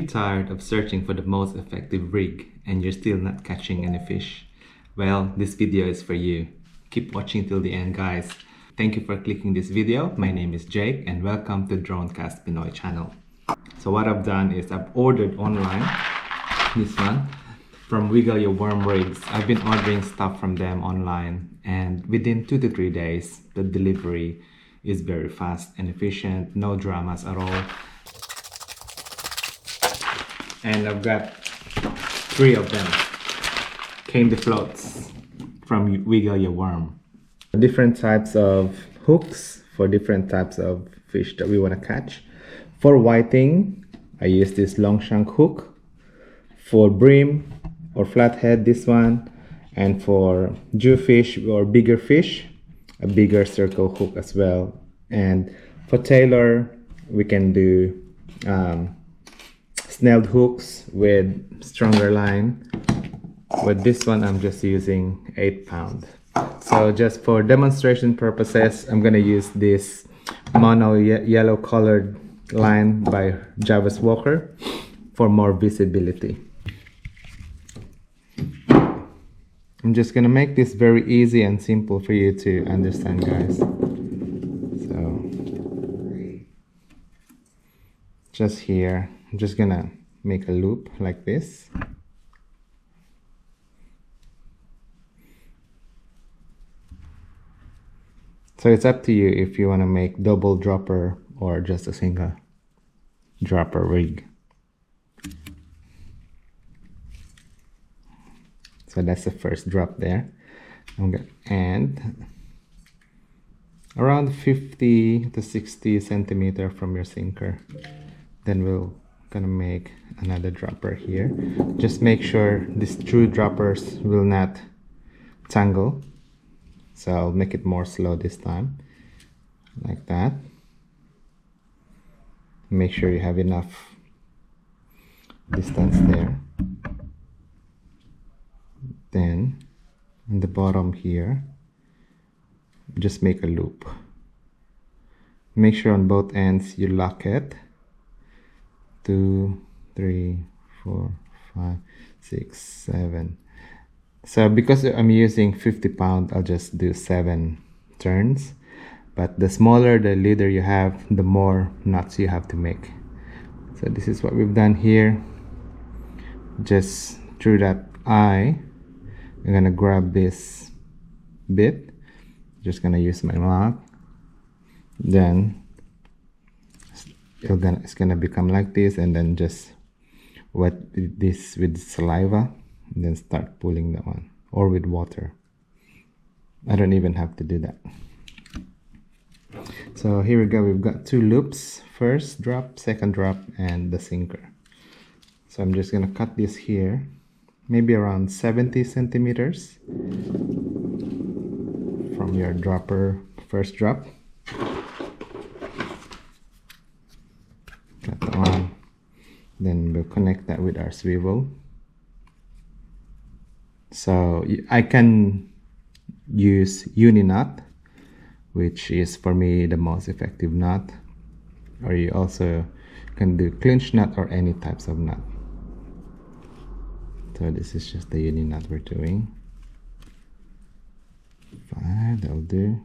you tired of searching for the most effective rig and you're still not catching any fish? Well, this video is for you. Keep watching till the end, guys. Thank you for clicking this video. My name is Jake and welcome to Dronecast Pinoy channel. So what I've done is I've ordered online this one from Wiggle Your Worm Rigs. I've been ordering stuff from them online, and within 2 to 3 days the delivery is very fast and efficient, no dramas at all. And I've got 3 of them, candy floats from Wiggle Your Worm. Different types of hooks for different types of fish that we want to catch. For whiting, I use this long shank hook. For bream or flathead, this one. And for jewfish or bigger fish, a bigger circle hook as well. And for tailor, we can do snelled hooks with stronger line. With this one, I'm just using 8 pound. So just for demonstration purposes, I'm gonna use this mono yellow colored line by Jarvis Walker for more visibility. I'm just gonna make this very easy and simple for you to understand, guys. So just here, I'm just gonna make a loop like this. So it's up to you if you want to make double dropper or just a single dropper rig. So that's the first drop there. And around 50 to 60 centimeter from your sinker. Then we're gonna make another dropper here. Just make sure these true droppers will not tangle. So I'll make it more slow this time, like that. Make sure you have enough distance there. Then on the bottom here, just make a loop. Make sure on both ends you lock it. 2, 3, 4, 5, 6, 7. So because I'm using 50 pound, I'll just do 7 turns. But the smaller the leader you have, the more knots you have to make. So this is what we've done here. Just through that eye, I'm gonna grab this bit. Just gonna use my mouth. Then it's gonna become like this, and then just wet this with saliva. And then start pulling that one, or with water. I don't even have to do that. So here we go, we've got 2 loops. First drop, second drop, and the sinker. So I'm just gonna cut this here, maybe around 70 centimeters from your dropper first drop. Cut that one. Then we'll connect that with our swivel. So I can use uni knot, which is for me the most effective knot, or you also can do clinch knot or any types of knot. So this is just the uni knot we're doing. 5, that'll do.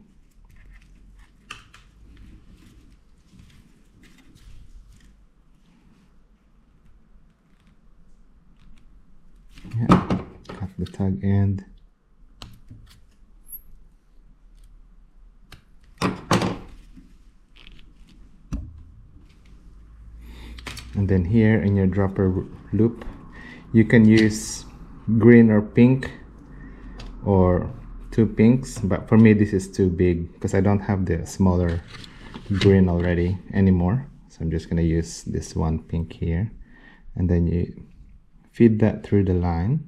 Yeah. The tug end. And then here in your dropper loop, you can use green or pink or 2 pinks, but for me this is too big because I don't have the smaller green already anymore. So I'm just gonna use this one pink here, and then you feed that through the line.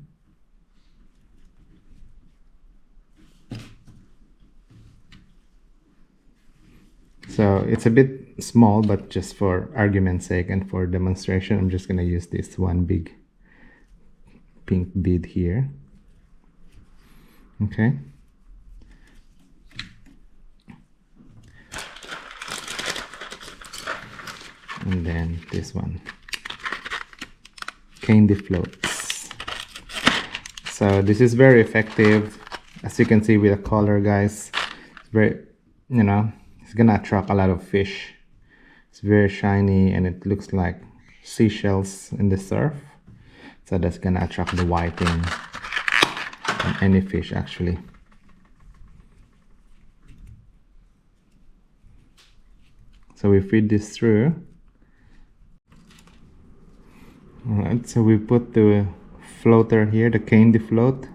So it's a bit small, but just for argument's sake and for demonstration, I'm just gonna use this one big pink bead here. Okay. And then this one. candy floats. So this is very effective, as you can see with the color, guys. It's very, you know, it's gonna attract a lot of fish. It's very shiny and it looks like seashells in the surf, so that's gonna attract the whiting and any fish actually. So we feed this through. Alright, so we put the floater here, the candy float,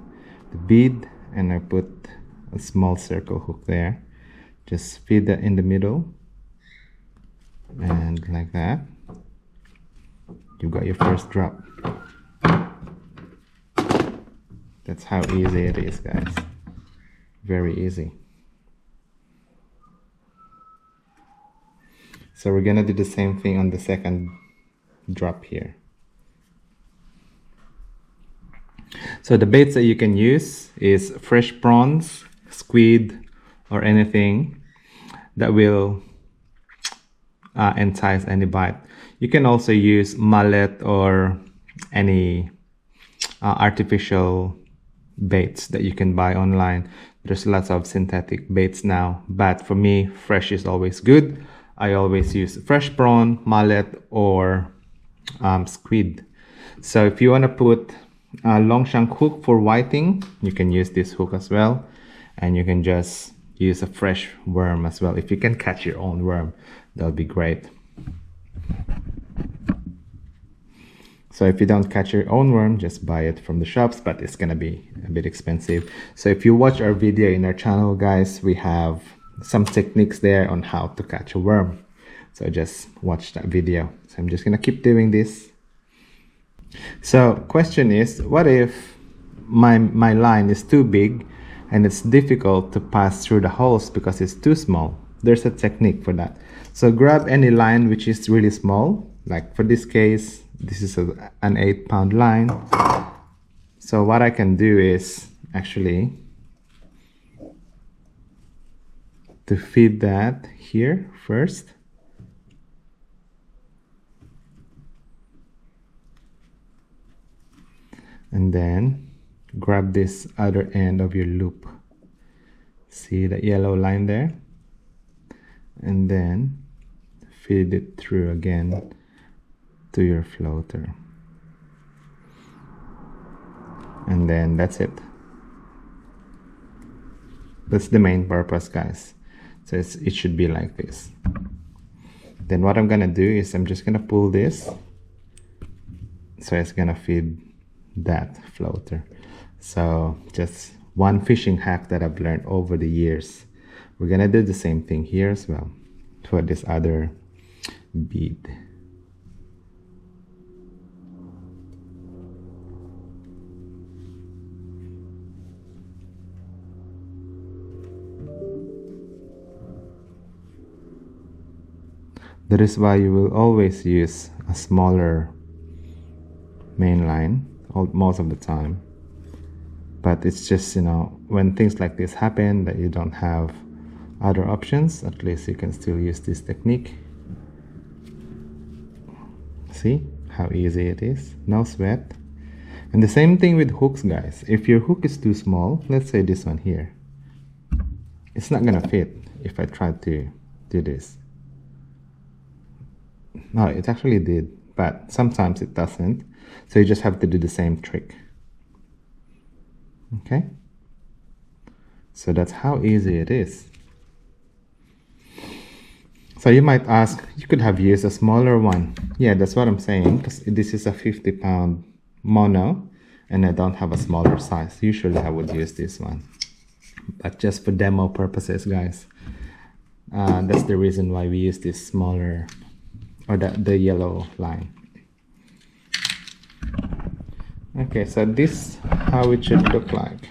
the bead, and I put a small circle hook there. Just feed that in the middle, and like that, you've got your first drop. That's how easy it is, guys. Very easy. So we're gonna do the same thing on the second drop here. So the baits that you can use is fresh prawns, squid, or anything that will entice any bite. You can also use mullet or any artificial baits that you can buy online. There's lots of synthetic baits now, but for me, fresh is always good. I always use fresh prawn, mullet, or squid. So if you want to put a long shank hook for whiting, you can use this hook as well, and you can just use a fresh worm as well. If you can catch your own worm, that'll be great. So if you don't catch your own worm, just buy it from the shops, but it's gonna be a bit expensive. So if you watch our video in our channel, guys, we have some techniques there on how to catch a worm. So just watch that video. So I'm just gonna keep doing this. So question is, what if my line is too big and it's difficult to pass through the holes because it's too small? There's a technique for that. So grab any line which is really small, like for this case, this is an 8-pound line. So what I can do is actually to feed that here first. And then grab this other end of your loop. See the yellow line there? And then feed it through again to your floater. And then that's it. That's the main purpose, guys. So it should be like this. Then what I'm gonna do is I'm just gonna pull this, so it's gonna feed that floater. So just one fishing hack that I've learned over the years. We're gonna do the same thing here as well for this other bead. That is why you will always use a smaller main line most of the time. But it's just, you know, when things like this happen that you don't have other options, at least you can still use this technique. See how easy it is? No sweat. And the same thing with hooks, guys. If your hook is too small, let's say this one here, it's not gonna fit if I try to do this. No, it actually did, but sometimes it doesn't. So you just have to do the same trick. Okay? So that's how easy it is. So you might ask, you could have used a smaller one. Yeah, that's what I'm saying, because this is a 50-pound mono, and I don't have a smaller size. Usually I would use this one. But just for demo purposes, guys, that's the reason why we use this smaller, or the yellow line. Okay, so this how it should look like.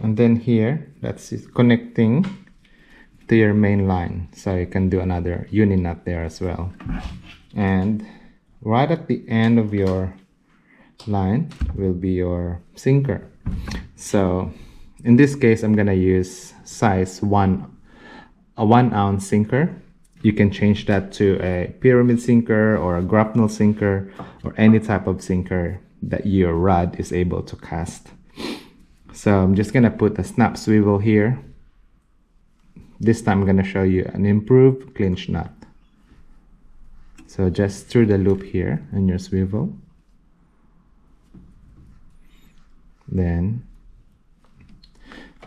And then here, that's it connecting to your main line. So you can do another uni nut there as well. And right at the end of your line will be your sinker. So in this case, I'm gonna use size a 1 ounce sinker. You can change that to a pyramid sinker or a grapnel sinker or any type of sinker that your rod is able to cast. So I'm just gonna put a snap swivel here. This time I'm gonna show you an improved clinch knot. So just through the loop here on your swivel. Then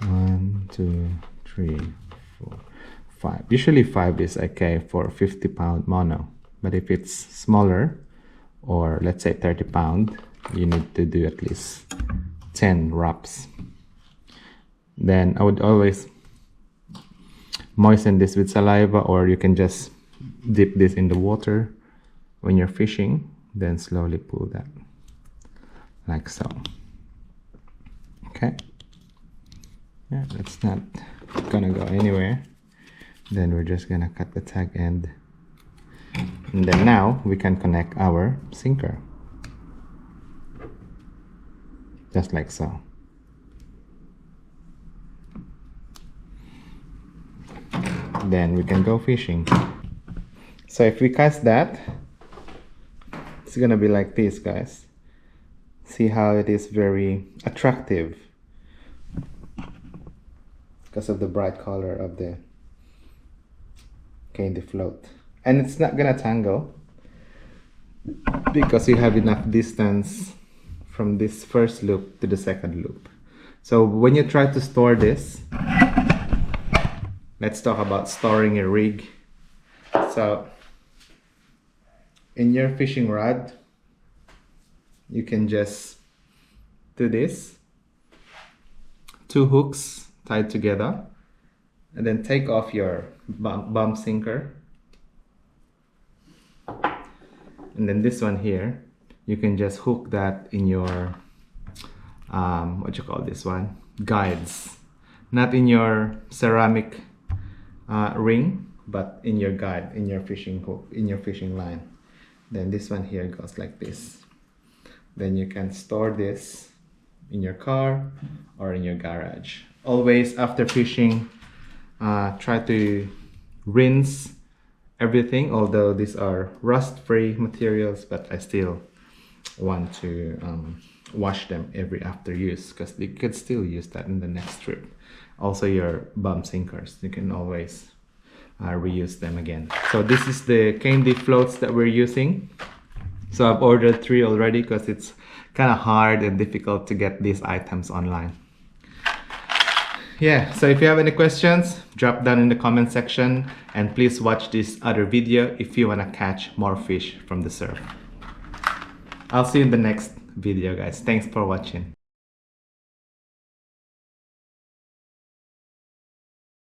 1, 2, 3, 4, 5. Usually 5 is okay for 50-pound mono, but if it's smaller, or let's say 30-pound, you need to do at least 10 wraps. Then I would always moisten this with saliva, or you can just dip this in the water when you're fishing, then slowly pull that like so. Okay, yeah, that's not gonna go anywhere. Then we're just gonna cut the tag end, and then now we can connect our sinker just like so. Then we can go fishing. So if we cast that, it's gonna be like this, guys. See how it is very attractive because of the bright color of the candy float, and it's not gonna tangle because you have enough distance from this first loop to the second loop. So when you try to store this, let's talk about storing a rig. So in your fishing rod, you can just do this, 2 hooks tied together, and then take off your bump sinker, and then this one here, you can just hook that in your what you call this one, guides, not in your ceramic ring, but in your guide, in your fishing hook, in your fishing line. Then this one here goes like this. Then you can store this in your car or in your garage. Always after fishing, try to rinse everything, although these are rust-free materials, but I still want to wash them every after use, because you could still use that in the next trip. Also your bump sinkers, you can always reuse them again. So this is the candy floats that we're using. So I've ordered 3 already because it's kind of hard and difficult to get these items online. Yeah, so if you have any questions, drop down in the comment section, and please watch this other video if you want to catch more fish from the surf. I'll see you in the next video, guys. Thanks for watching.